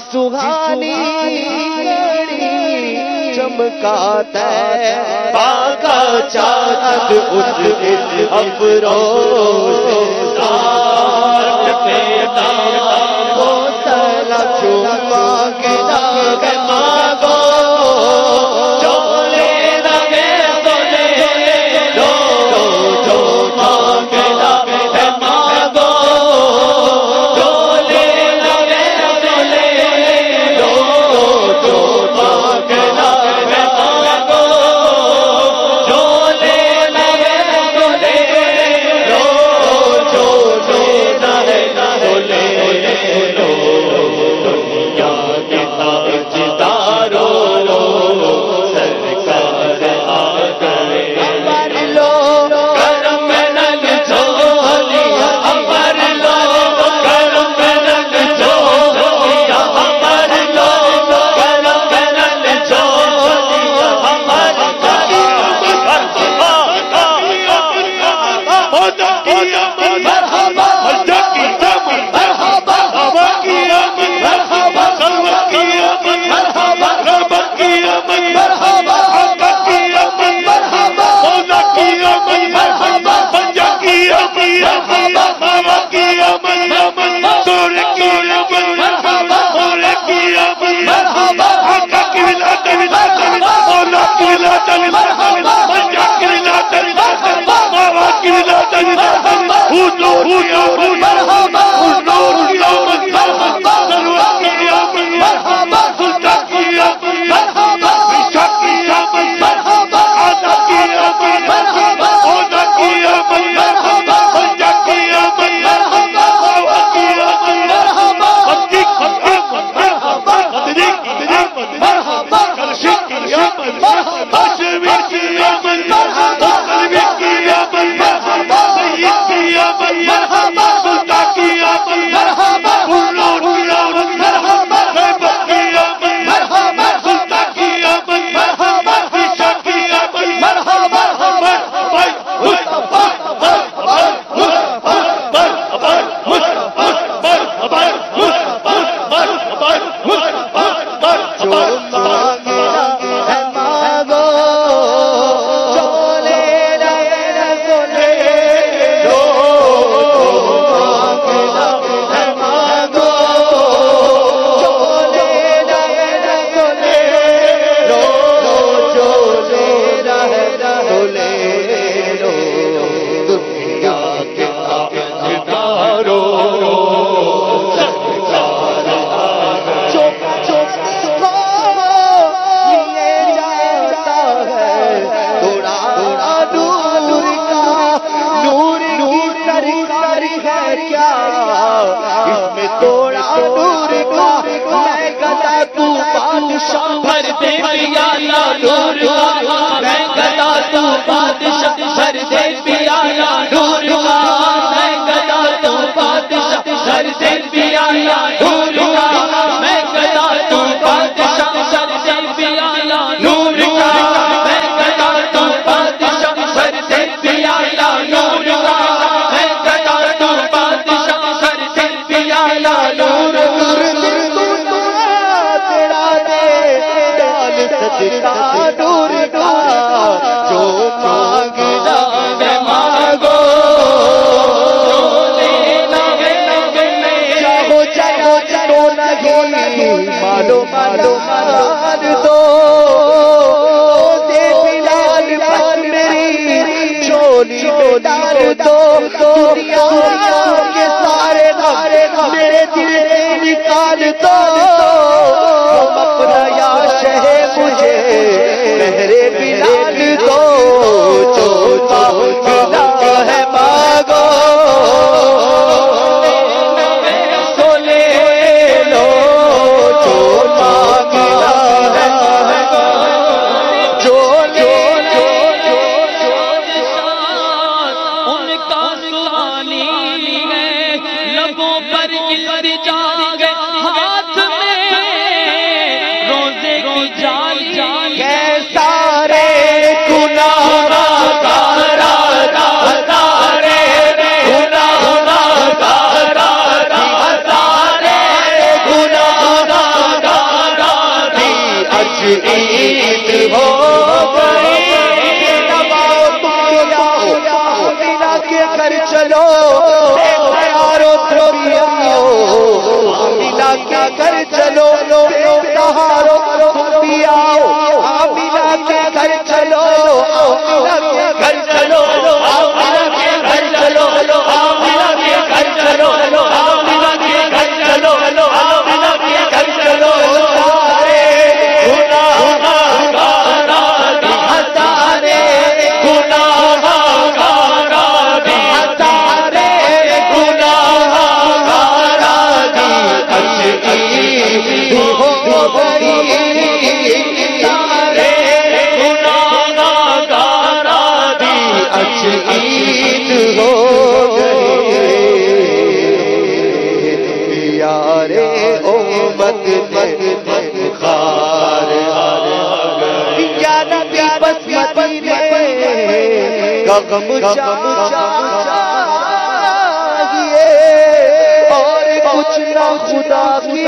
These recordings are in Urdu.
سہانی چمکاتا ہے پاکا چاند اس افروز پیدا وہ تلا جو مانگتا ہے مانگو جو لینا ہے تو لے لو جو مانگتا ہے مانگو جو لینا ہے تو لے لو جو مانگتا ہے مانگو جو لینا ہے تو لے لو جو لینا ہے تو لے لو دنیا کے تاجداروں سرکار آ گئے امر لو کرم نل جھولیا امر لو کرم نل جھولیا امر لو کرم نل جھولیا امر جانی کیسا رے گناہ گارا ہزارے گناہ گارا ہزارے گناہ گارا اج عید ہو گئی ملا کے گھر چلو ملا کے گھر چلو سہارو پیاؤ ملا کے گھر چلو ملا کے گھر چلو ملا کے گھر چلو ملا کے گھر چلو ملا کے گھر چلو ملا کے گھر چلو غم چاہیے اور کچھ نہ خدا کی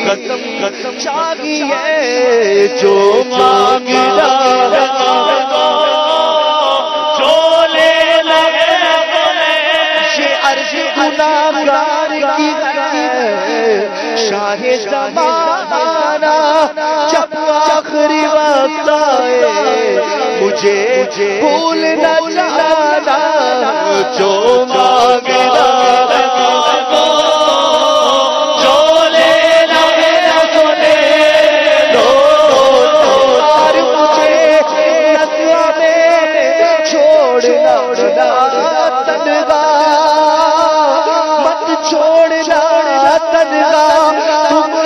قسم چاہیے جو مانگنا جو لے لے یہ عرض گناہگار کی ہے شاہ زمانہ جب آخری وقت آئے مجھے بھول نہ جانا جو مانگنا جو لینا سو لے لو اور مجھے نسوا میں چھوڑنا تنہا مت چھوڑنا تنہا تم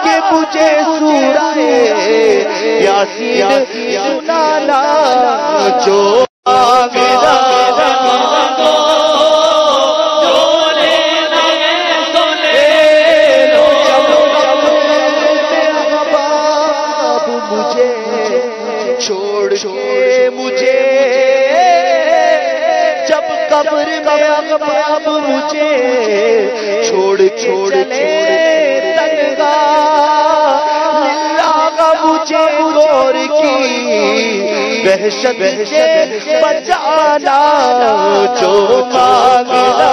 کہ مجھے سورائے یاسین سنانا جو مانگنا جو لینا سو لے لو احباب مجھے چھوڑ کے مجھے جب قبر میں احباب مجھے چھوڑ چلے تنہا مجھے غور کی وحشت سے بچانا جو مانگنا